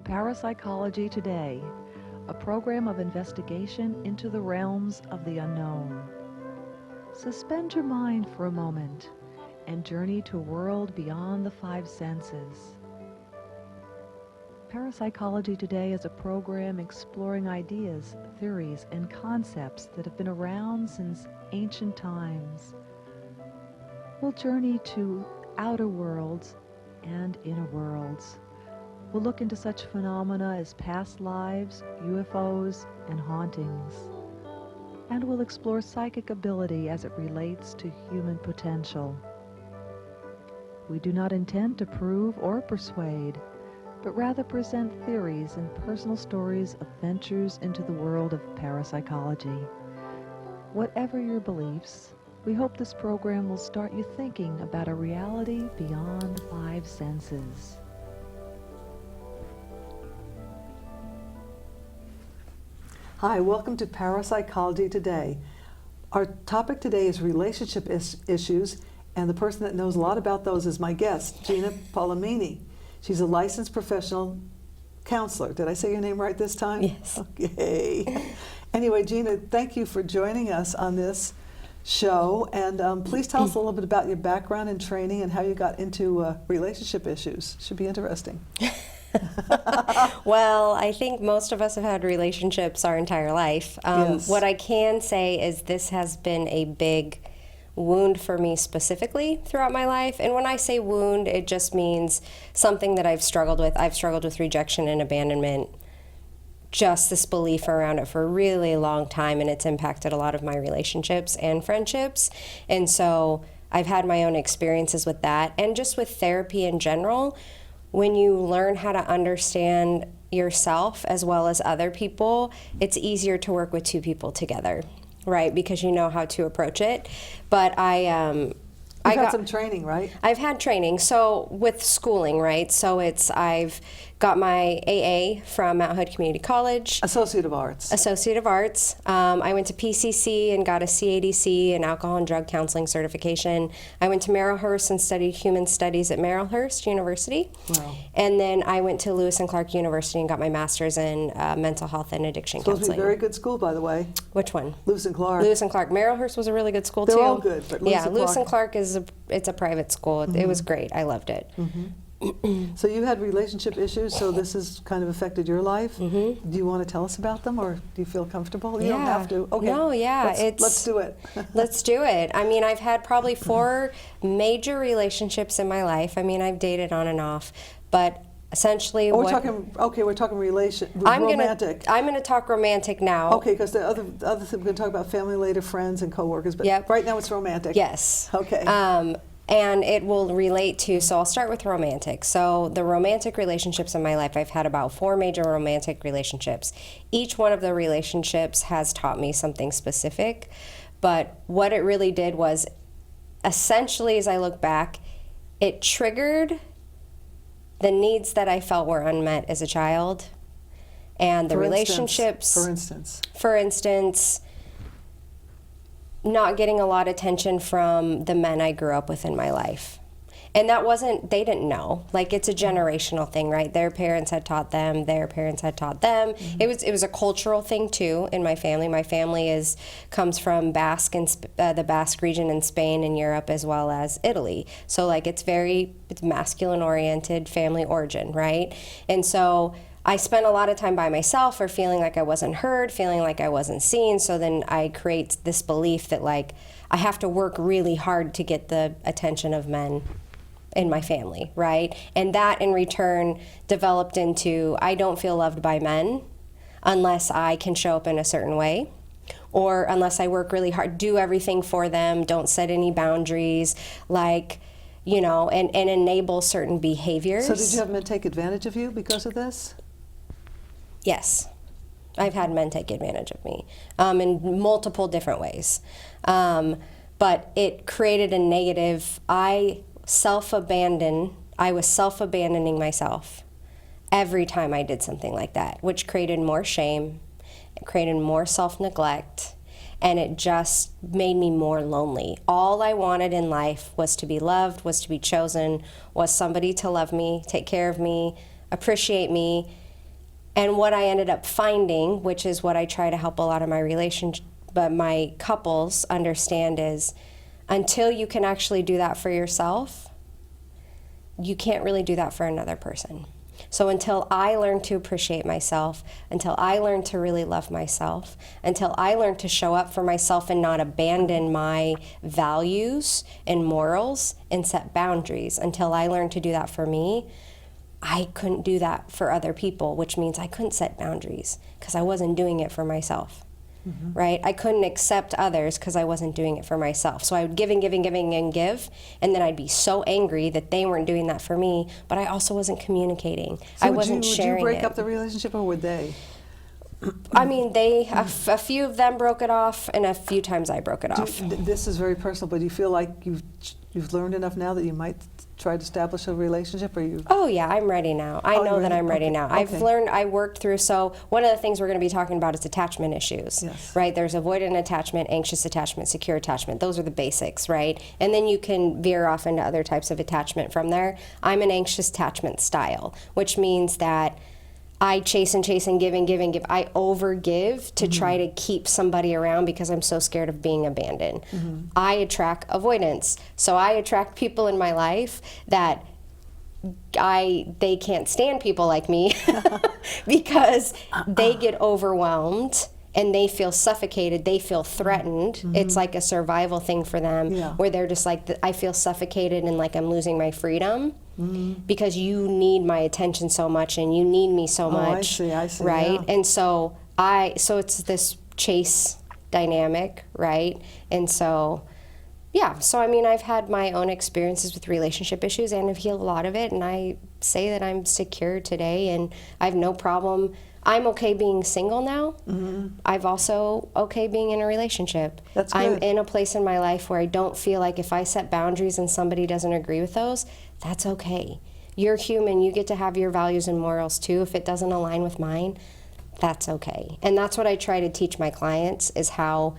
Parapsychology Today, a program of investigation into the realms of the unknown. Suspend your mind for a moment and journey to a world beyond the five senses. Parapsychology Today is a program exploring ideas, theories, and concepts that have been around since ancient times. We'll journey to outer worlds and inner worlds. We'll look into such phenomena as past lives, UFOs, and hauntings. And we'll explore psychic ability as it relates to human potential. We do not intend to prove or persuade, but rather present theories and personal stories of ventures into the world of parapsychology. Whatever your beliefs, we hope this program will start you thinking about a reality beyond the five senses. Hi, welcome to Parapsychology Today. Our topic today is relationship issues, and the person that knows a lot about those is my guest, Gina Polimeni. She's a licensed professional counselor. Did I say your name right this time? Yes. Okay. Anyway, Gina, thank you for joining us on this show, and please tell us a little bit about your background and training and how you got into relationship issues. Should be interesting. Well, I think most of us have had relationships our entire life. Yes. What I can say is this has been a big wound for me specifically throughout my life. And when I say wound, it just means something that I've struggled with. I've struggled with rejection and abandonment, just this belief around it for a really long time, and it's impacted a lot of my relationships and friendships. And so I've had my own experiences with that, and just with therapy in general. When you learn how to understand yourself as well as other people, it's easier to work with two people together, right? Because you know how to approach it. But You've had some training, right? I've had training. So with schooling, right? So I've got my AA from Mount Hood Community College. Associate of Arts. Associate of Arts. I went to PCC and got a CADC, an alcohol and drug counseling certification. I went to Marylhurst and studied human studies at Marylhurst University. Wow. And then I went to Lewis and Clark University and got my master's in mental health and addiction Supposed counseling. to be a very good school, by the way. Which one? Lewis and Clark. Lewis and Clark. Marylhurst was a really good school too. They're all good, but Lewis and Clark is it's a private school. It was great. I loved it. So you had relationship issues, so this has kind of affected your life. Do you want to tell us about them, or do you feel comfortable? You don't have to. Okay. No, yeah. Let's do it. Let's do it. I mean, I've had probably 4 major relationships in my life. I mean, I've dated on and off, but essentially we're talking romantic. I'm gonna talk romantic now. Okay, because the other thing we're going to talk about family later, friends and coworkers, but right now it's romantic. Yes. Okay. And it will relate to, so I'll start with romantic. So the romantic relationships in my life, I've had about 4 major romantic relationships. Each one of the relationships has taught me something specific, but what it really did was, essentially, as I look back, it triggered the needs that I felt were unmet as a child. And the relationships... For instance, not getting a lot of attention from the men I grew up with in my life. And that wasn't, they didn't know. Like, it's a generational thing, right? Their parents had taught them, their parents had taught them. It was a cultural thing too in my family. My family comes from the Basque region in Spain and Europe, as well as Italy. So like it's masculine oriented family origin, right? And so I spent a lot of time by myself, or feeling like I wasn't heard, feeling like I wasn't seen. So then I create this belief that like I have to work really hard to get the attention of men in my family, right? And that in return developed into, I don't feel loved by men unless I can show up in a certain way, or unless I work really hard, do everything for them, don't set any boundaries, like, you know, and enable certain behaviors. So did you have men take advantage of you because of this? Yes. I've had men take advantage of me in multiple different ways. But it created a negative, I was self-abandoning myself every time I did something like that, which created more shame, it created more self-neglect, and it just made me more lonely. All I wanted in life was to be loved, was to be chosen, was somebody to love me, take care of me, appreciate me, And what I ended up finding, which is what I try to help a lot of my couples understand, is until you can actually do that for yourself, you can't really do that for another person. So until I learn to appreciate myself, until I learn to really love myself, until I learn to show up for myself and not abandon my values and morals and set boundaries, until I learn to do that for me, I couldn't do that for other people, which means I couldn't set boundaries because I wasn't doing it for myself. Right? I couldn't accept others because I wasn't doing it for myself. So I would give and give and give and give, and then I'd be so angry that they weren't doing that for me, but I also wasn't communicating. So I wasn't sharing it. Would you break up the relationship, or would they? I mean, a few of them broke it off, and a few times I broke it off. This is very personal, but do you feel like you've learned enough now that you might try to establish a relationship, or you? Oh yeah, I'm ready now. I know that I'm ready now. I've learned, I worked through, so one of the things we're going to be talking about is attachment issues, right? There's avoidant attachment, anxious attachment, secure attachment. Those are the basics, right? And then you can veer off into other types of attachment from there. I'm an anxious attachment style, which means that I chase and chase and give and give and give. I overgive to try to keep somebody around because I'm so scared of being abandoned. I attract avoidance. So I attract people in my life that they can't stand people like me because they get overwhelmed and they feel suffocated, they feel threatened. It's like a survival thing for them where they're just like, I feel suffocated and like I'm losing my freedom. Because you need my attention so much and you need me so much. I see, right? Yeah. And so it's this chase dynamic, right? And so, yeah, so I mean, I've had my own experiences with relationship issues and have healed a lot of it, and I say that I'm secure today and I have no problem. I'm okay being single now. I've also okay being in a relationship. That's good. I'm in a place in my life where I don't feel like if I set boundaries and somebody doesn't agree with those, that's okay. You're human. You get to have your values and morals too. If it doesn't align with mine, that's okay. And that's what I try to teach my clients is how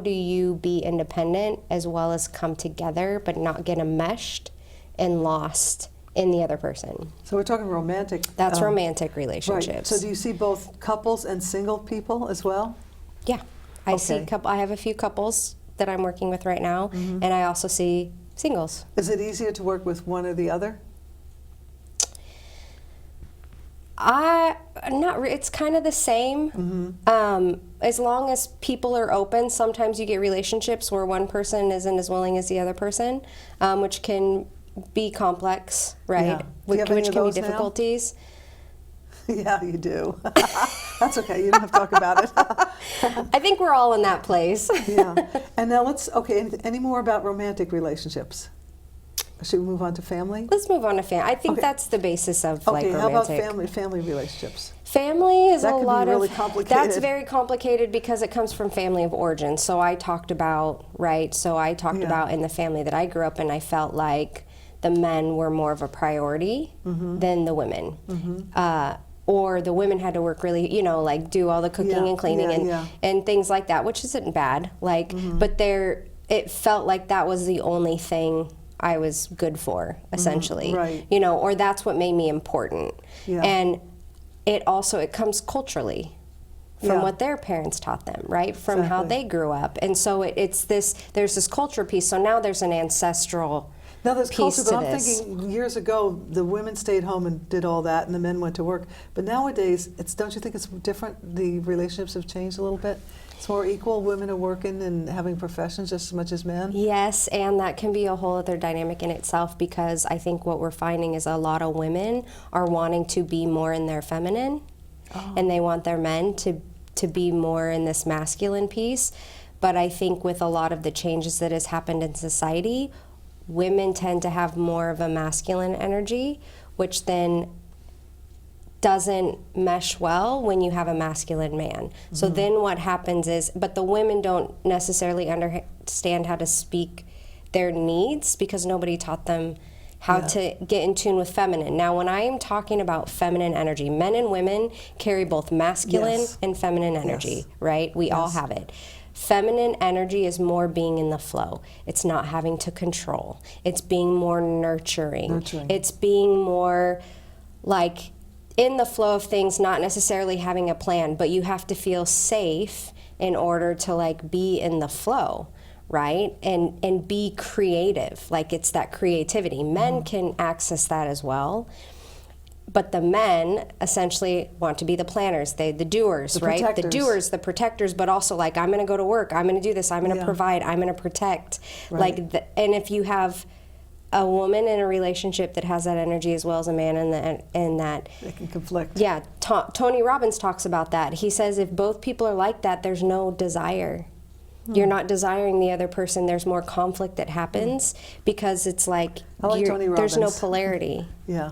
do you be independent as well as come together but not get enmeshed and lost in the other person. So we're talking romantic. That's romantic relationships. Right. So do you see both couples and single people as well? Yeah. I have a few couples that I'm working with right now, and I also see singles. Is it easier to work with one or the other? It's kind of the same. As long as people are open, sometimes you get relationships where one person isn't as willing as the other person, which can be complex, right? Yeah. Which can be difficulties. Yeah, you do. That's okay. You don't have to talk about it. I think we're all in that place. Yeah. And now any more about romantic relationships? Should we move on to family? Let's move on to family. I think that's the basis of romantic. How about family relationships? Family is that can be really complicated. That's very complicated because it comes from family of origin. So I talked about, about in the family that I grew up in, I felt like the men were more of a priority than the women. Or the women had to work really, do all the cooking and cleaning and things like that, which isn't bad. But it felt like that was the only thing I was good for, essentially. Right. Or that's what made me important. Yeah. And it comes culturally from what their parents taught them, right? From how they grew up. And so there's this culture piece. So now there's an ancestral Now there's culture, but I'm this. thinking years ago the women stayed home and did all that, and the men went to work. But nowadays, don't you think it's different? The relationships have changed a little bit. It's more equal. Women are working and having professions just as much as men. Yes, and that can be a whole other dynamic in itself because I think what we're finding is a lot of women are wanting to be more in their feminine, and they want their men to be more in this masculine piece. But I think with a lot of the changes that has happened in society, women tend to have more of a masculine energy, which then doesn't mesh well when you have a masculine man. So then what happens is, but the women don't necessarily understand how to speak their needs because nobody taught them how to get in tune with feminine. Now, when I am talking about feminine energy, men and women carry both masculine and feminine energy, right? We all have it. Feminine energy is more being in the flow. It's not having to control. It's being more nurturing. It's being more like in the flow of things, not necessarily having a plan, but you have to feel safe in order to like be in the flow, right? And be creative. Like it's that creativity. Men can access that as well. But the men essentially want to be the planners, the doers, The right? The protectors. doers, the protectors, but also like, I'm going to go to work, I'm going to do this, I'm going to Yeah. provide, I'm going to protect. Right. Like, and if you have a woman in a relationship that has that energy as well as a man in that, They can conflict. yeah, Tony Robbins talks about that. He says if both people are like that, there's no desire. You're not desiring the other person. There's more conflict that happens because it's like, I like Tony there's no Robbins. polarity. Yeah.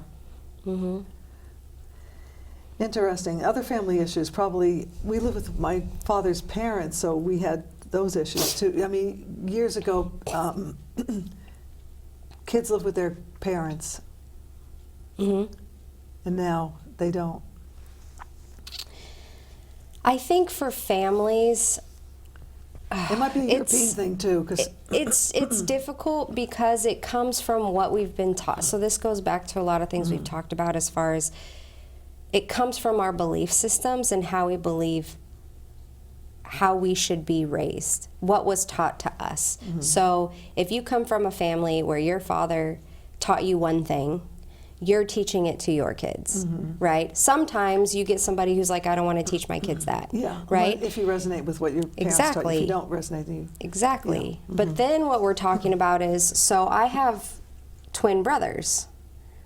Interesting. Other family issues, probably, we live with my father's parents, so we had those issues too. I mean, years ago, kids live with their parents, and now they don't. I think for families, It might be a European thing too, because it's difficult because it comes from what we've been taught. So this goes back to a lot of things we've talked about as far as it comes from our belief systems and how we believe how we should be raised, what was taught to us. So if you come from a family where your father taught you one thing, you're teaching it to your kids, right? Sometimes you get somebody who's like, I don't want to teach my kids that, yeah, right? if you resonate with what your parents taught you. If Exactly. you don't resonate, then you... Exactly. But then what we're talking about is, so I have twin brothers,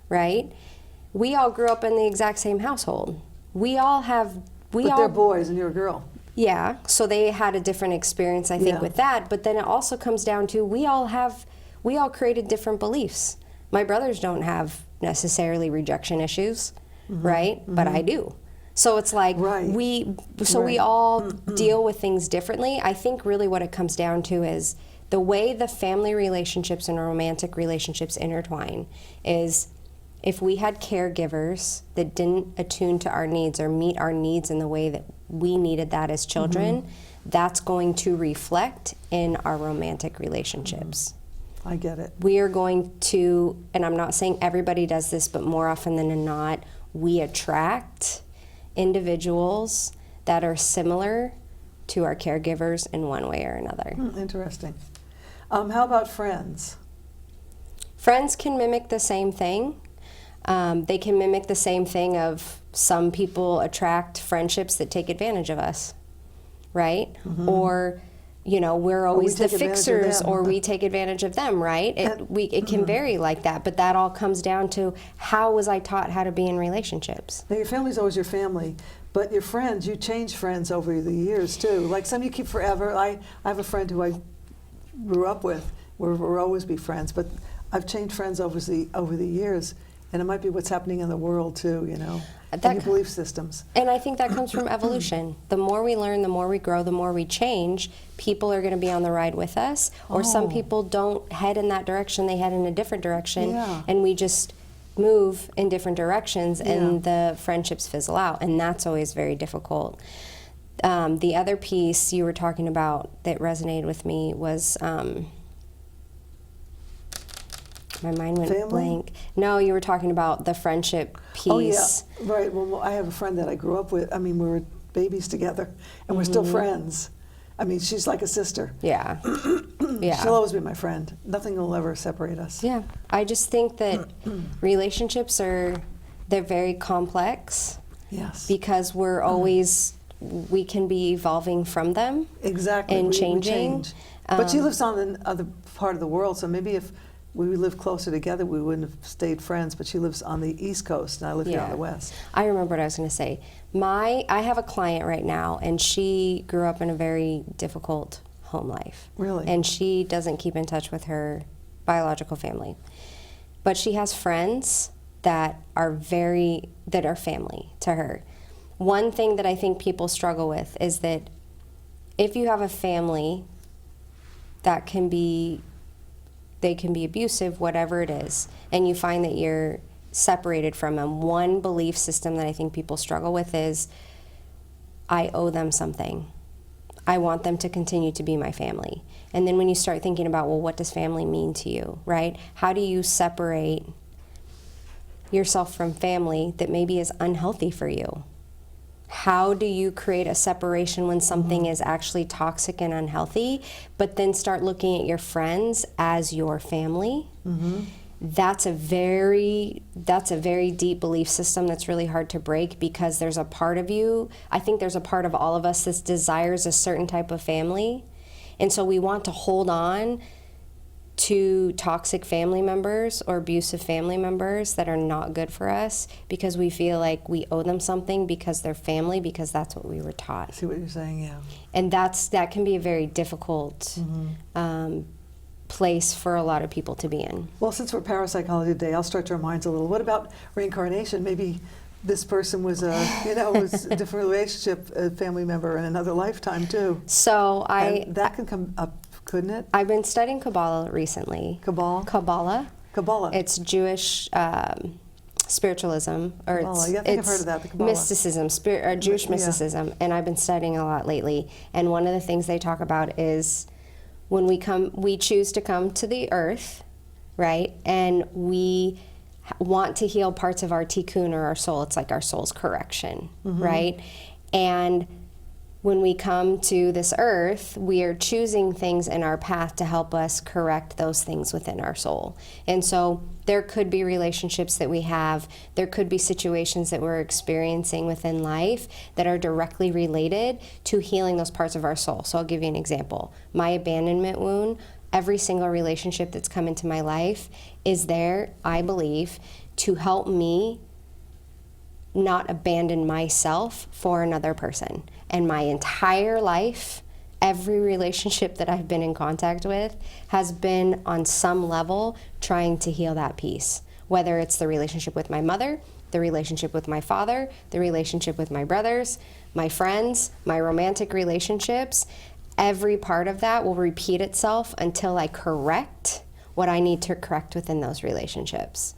right? We all grew up in the exact same household. We all have, But they're boys and you're a girl. yeah, so they had a different experience, I think, Yeah. with that. But then it also comes down to we all created different beliefs. My brothers don't have necessarily rejection issues, right? But I do. So it's like Right. we Right. all deal with things differently. I think really what it comes down to is the way the family relationships and romantic relationships intertwine is if we had caregivers that didn't attune to our needs or meet our needs in the way that we needed that as children, that's going to reflect in our romantic relationships. I get it. We are going to, and I'm not saying everybody does this, but more often than not, we attract individuals that are similar to our caregivers in one way or another. Interesting. How about friends? Friends can mimic the same thing. They can mimic the same thing of some people attract friendships that take advantage of us, right? Or, you know, we're always the take advantage of fixers them. or we take advantage of them, right? It can vary like that, but that all comes down to how was I taught how to be in relationships? Now, your family's always your family, but your friends, you change friends over the years too. Like some you keep forever. I have a friend who I grew up with. We'll always be friends, but I've changed friends over the years. And it might be what's happening in the world too, you know, and your belief systems. And I think that comes from evolution. The more we learn, the more we grow, the more we change, people are going to be on the ride with us. Or some people don't head in that direction, they head in a different direction. Yeah. And we just move in different directions and the friendships fizzle out. And that's always very difficult. The other piece you were talking about that resonated with me was... my mind went Family? blank. No, you were talking about the friendship piece. Oh yeah, right. Well, I have a friend that I grew up with. I mean, we were babies together, and we're still friends. I mean, she's like a sister. Yeah. Yeah. She'll always be my friend. Nothing will ever separate us. Yeah. I just think that relationships they're very complex Yes. because we're always, we can be evolving from them. Exactly. And We changing. change. But she lives on the other part of the world, so maybe if we lived closer together, we wouldn't have stayed friends. But she lives on the East Coast, and I live here on the West. I remember what I was going to say. I have a client right now, and she grew up in a very difficult home life. Really? And she doesn't keep in touch with her biological family. But she has friends that are family to her. One thing that I think people struggle with is that if you have a family that they can be abusive, whatever it is, and you find that you're separated from them, one belief system that I think people struggle with is, I owe them something. I want them to continue to be my family. And then when you start thinking about, well, what does family mean to you, right? How do you separate yourself from family that maybe is unhealthy for you? How do you create a separation when something is actually toxic and unhealthy, but then start looking at your friends as your family? That's a very deep belief system that's really hard to break, because there's a part of you, I think there's a part of all of us that desires a certain type of family. And so we want to hold on to toxic family members or abusive family members that are not good for us, because we feel like we owe them something because they're family, because that's what we were taught. I see what you're saying, yeah. And that can be a very difficult place for a lot of people to be in. Well, since we're Parapsychology today, I'll stretch our minds a little. What about reincarnation? Maybe this person was was a different relationship, a family member in another lifetime too. So And that can come up, couldn't it? I've been studying Kabbalah recently. Kabbalah? It's Jewish spiritualism, or Kabbalah. Yeah, I think I've heard of that, the Kabbalah. Mysticism, Jewish mysticism, and I've been studying a lot lately. And one of the things they talk about is when we choose to come to the earth, right? And we want to heal parts of our tikkun, or our soul. It's like our soul's correction, right? And when we come to this earth, we are choosing things in our path to help us correct those things within our soul. And so there could be relationships that we have, there could be situations that we're experiencing within life that are directly related to healing those parts of our soul. So I'll give you an example. My abandonment wound, every single relationship that's come into my life is there, I believe, to help me not abandon myself for another person. And my entire life, every relationship that I've been in contact with has been on some level trying to heal that piece. Whether it's the relationship with my mother, the relationship with my father, the relationship with my brothers, my friends, my romantic relationships, every part of that will repeat itself until I correct what I need to correct within those relationships.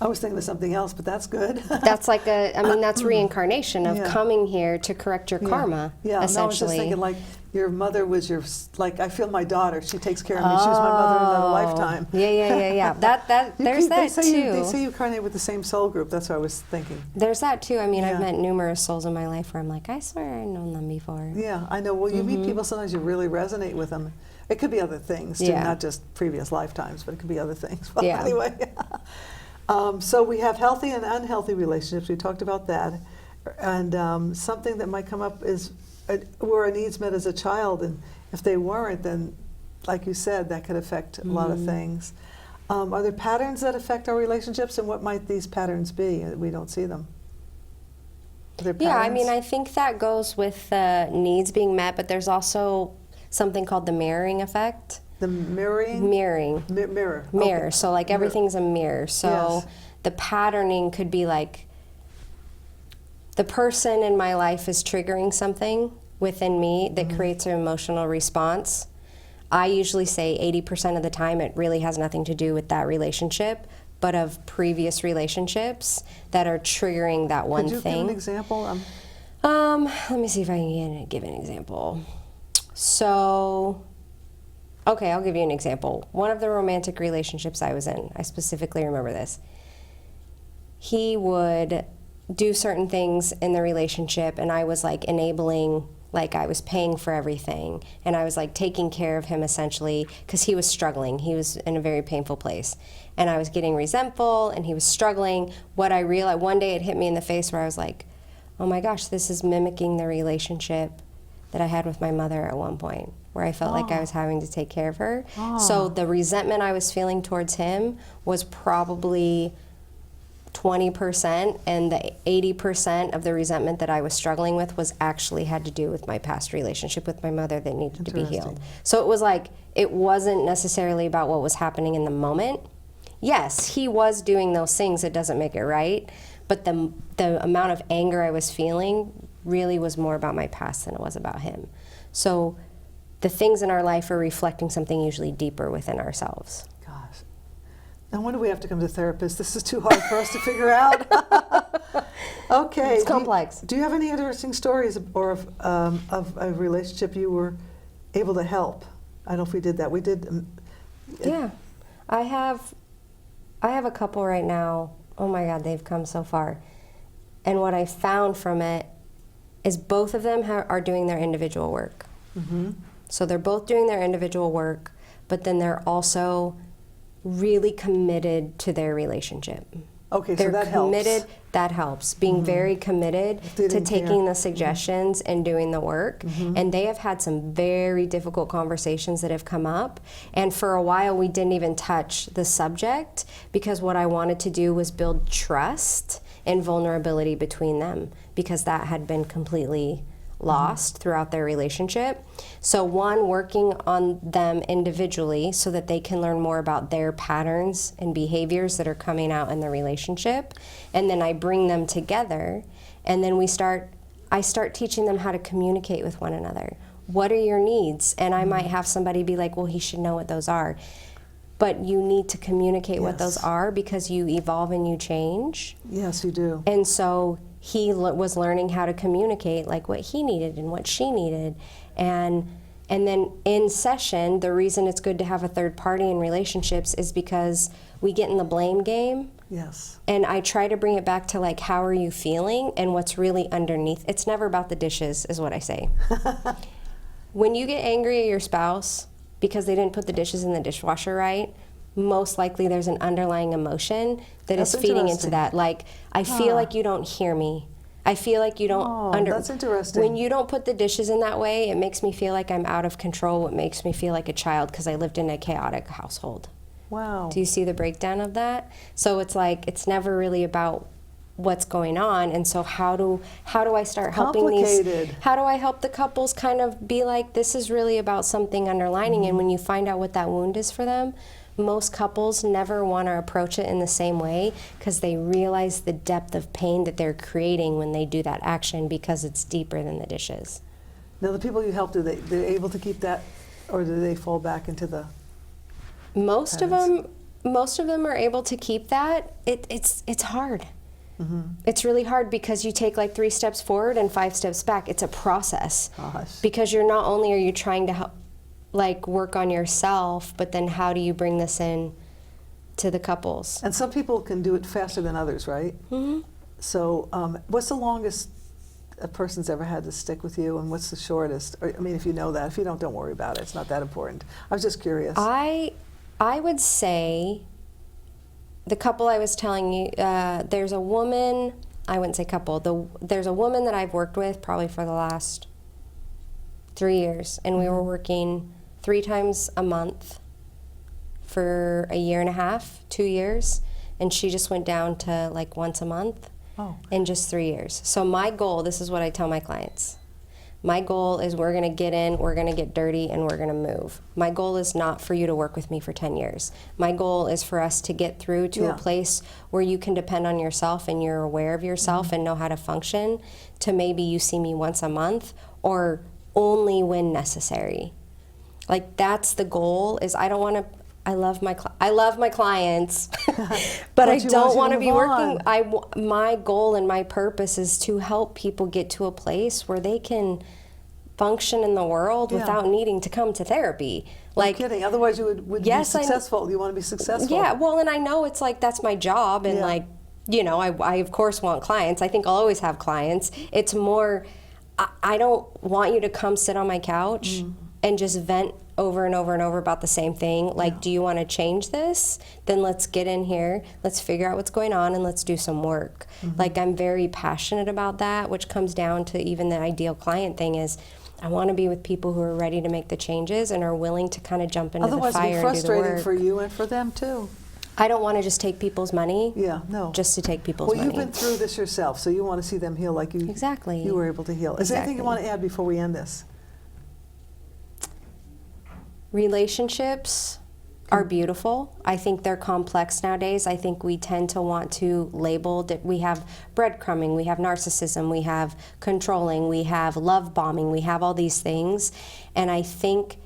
I was thinking of something else, but that's good. That's like that's reincarnation of coming here to correct your karma, Yeah, essentially. no, I was just thinking, like, your mother was I feel my daughter, she takes care of me, she was my mother in another lifetime. Yeah. There's that too. They say you incarnate with the same soul group, that's what I was thinking. There's that too. I mean, I've met numerous souls in my life where I'm like, I swear I've known them before. Yeah, I know. Well, you meet people, sometimes you really resonate with them. It could be other things too, not just previous lifetimes, but it could be other things. Well, anyway. So we have healthy and unhealthy relationships. We talked about that. And something that might come up is were our needs met as a child, and if they weren't, then, like you said, that could affect a lot of things. Are there patterns that affect our relationships, and what might these patterns be? We don't see them. Are there patterns? Yeah, I mean, I think that goes with needs being met, but there's also something called the mirroring effect. The mirroring? Mirroring. Mirror. Mirror. Okay. So like everything's a mirror. So the patterning could be like the person in my life is triggering something within me that creates an emotional response. I usually say 80% of the time it really has nothing to do with that relationship, but of previous relationships that are triggering that one thing. Could you give an example? Let me see if I can give an example. So, okay, I'll give you an example. One of the romantic relationships I was in, I specifically remember this. He would do certain things in the relationship, and I was like enabling, like I was paying for everything, and I was like taking care of him essentially because he was struggling. He was in a very painful place, and I was getting resentful, and he was struggling. What I realized, one day it hit me in the face where I was like, oh my gosh, this is mimicking the relationship that I had with my mother at one point, where I felt like I was having to take care of her. So the resentment I was feeling towards him was probably 20%, and the 80% of the resentment that I was struggling with was actually had to do with my past relationship with my mother that needed to be healed. So it was like, it wasn't necessarily about what was happening in the moment. Yes, he was doing those things, it doesn't make it right, but the amount of anger I was feeling really was more about my past than it was about him. So the things in our life are reflecting something usually deeper within ourselves. No wonder we have to come to therapists. This is too hard for us to figure out. Okay. It's complex. Do you have any interesting stories of a relationship you were able to help? I don't know if we did that. We did. Yeah. I have I have a couple right now. Oh my God, they've come so far. And what I found from it is both of them are doing their individual work. Mm-hmm. So they're both doing their individual work, but then they're also really committed to their relationship. Okay, They're so that committed, helps. that helps. Being very committed They to didn't taking care. the suggestions and doing the work. And they have had some very difficult conversations that have come up. And for a while, we didn't even touch the subject because what I wanted to do was build trust and vulnerability between them because that had been completely lost throughout their relationship. So one, working on them individually so that they can learn more about their patterns and behaviors that are coming out in the relationship. And then I bring them together and then I start teaching them how to communicate with one another. What are your needs? And I might have somebody be like, well, he should know what those are. But you need to communicate what those Yes. are because you evolve and you change. Yes, you do. And so he was learning how to communicate like what he needed and what she needed. And then in session, the reason it's good to have a third party in relationships is because we get in the blame game. Yes. And I try to bring it back to like, how are you feeling and what's really underneath. It's never about the dishes is what I say. When you get angry at your spouse because they didn't put the dishes in the dishwasher right, most likely there's an underlying emotion that That's is feeding into interesting. that. Like, I feel like you don't hear me. I feel like you don't Oh, that's interesting. When you don't put the dishes in that way, it makes me feel like I'm out of control. It makes me feel like a child because I lived in a chaotic household. Wow. Do you see the breakdown of that? So it's like it's never really about what's going on, and so how do I start helping Complicated. how do I help the couples kind of be like, this is really about something underlining, and when you find out what that wound is for them, most couples never want to approach it in the same way because they realize the depth of pain that they're creating when they do that action because it's deeper than the dishes. Now, the people you help, they're able to keep that, or do they fall back into the Most of patterns? them are able to keep that. It's hard. Mm-hmm. It's really hard because you take like 3 steps forward and 5 steps back. It's a process. Gosh. Because you're not only are you trying to help, like work on yourself, but then how do you bring this in to the couples? And some people can do it faster than others, right? Hmm. So what's the longest a person's ever had to stick with you, and what's the shortest? Or, I mean, if you know that. If you don't worry about it. It's not that important. I was just curious. I would say the couple I was telling you, there's a woman, I wouldn't say couple, there's a woman that I've worked with probably for the last 3 years, and we were working 3 times a month for a year and a half, 2 years, and she just went down to like once a month in just 3 years. So my goal, this is what I tell my clients, my goal is we're going to get in, we're going to get dirty, and we're going to move. My goal is not for you to work with me for 10 years. My goal is for us to get through to a place where you can depend on yourself and you're aware of yourself and know how to function, to maybe you see me once a month or only when necessary. Like, that's the goal. Is I don't want to. I love my clients, but I you don't want want to to be move working. My goal and my purpose is to help people get to a place where they can function in the world without needing to come to therapy. Like, no kidding. Otherwise, you would Yes, be successful. You want to be successful. yeah. Well, and I know it's like that's my job, and like, you know, I of course want clients. I think I'll always have clients. It's more, I don't want you to come sit on my couch and just vent over and over and over about the same thing. Like, do you want to change this? Then let's get in here, let's figure out what's going on, and let's do some work. Like, I'm very passionate about that, which comes down to even the ideal client thing is I want to be with people who are ready to make the changes and are willing to kind of jump into Otherwise, the fire it'd be and do the frustrating work. for you and for them too. I don't want to just take people's money. Yeah, no. Just to take people's Well, money. you've been through this yourself, so you want to see them heal like you Exactly. you were able to heal. Is there anything you Exactly. want to add before we end this? Relationships are beautiful. I think they're complex nowadays. I think we tend to want to label that we have breadcrumbing, we have narcissism, we have controlling, we have love bombing, we have all these things. And I think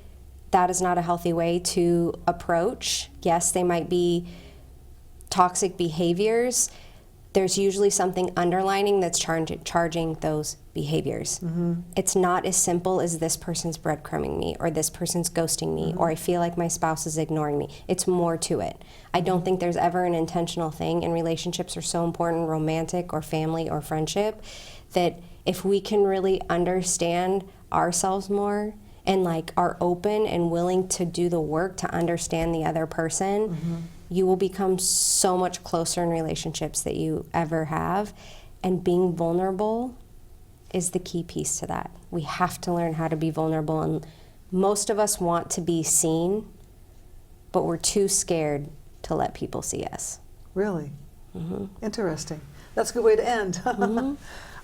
that is not a healthy way to approach. Yes, they might be toxic behaviors, there's usually something underlining that's charging those behaviors. It's not as simple as this person's breadcrumbing me, or this person's ghosting me, or I feel like my spouse is ignoring me. It's more to it. I don't think there's ever an intentional thing, and relationships are so important, romantic or family or friendship, that if we can really understand ourselves more and like are open and willing to do the work to understand the other person, you will become so much closer in relationships that you ever have. And being vulnerable is the key piece to that. We have to learn how to be vulnerable, and most of us want to be seen, but we're too scared to let people see us. Really? Interesting. That's a good way to end.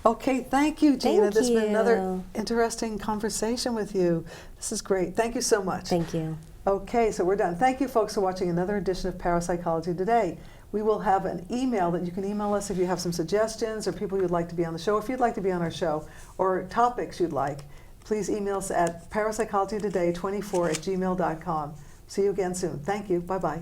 Okay, thank you, Gina. This has been another interesting conversation with you. This is great. Thank you so much. Thank you. Okay, so we're done. Thank you, folks, for watching another edition of Parapsychology Today. We will have an email that you can email us if you have some suggestions or people you'd like to be on the show. If you'd like to be on our show or topics you'd like, please email us at parapsychologytoday24@gmail.com. See you again soon. Thank you. Bye-bye.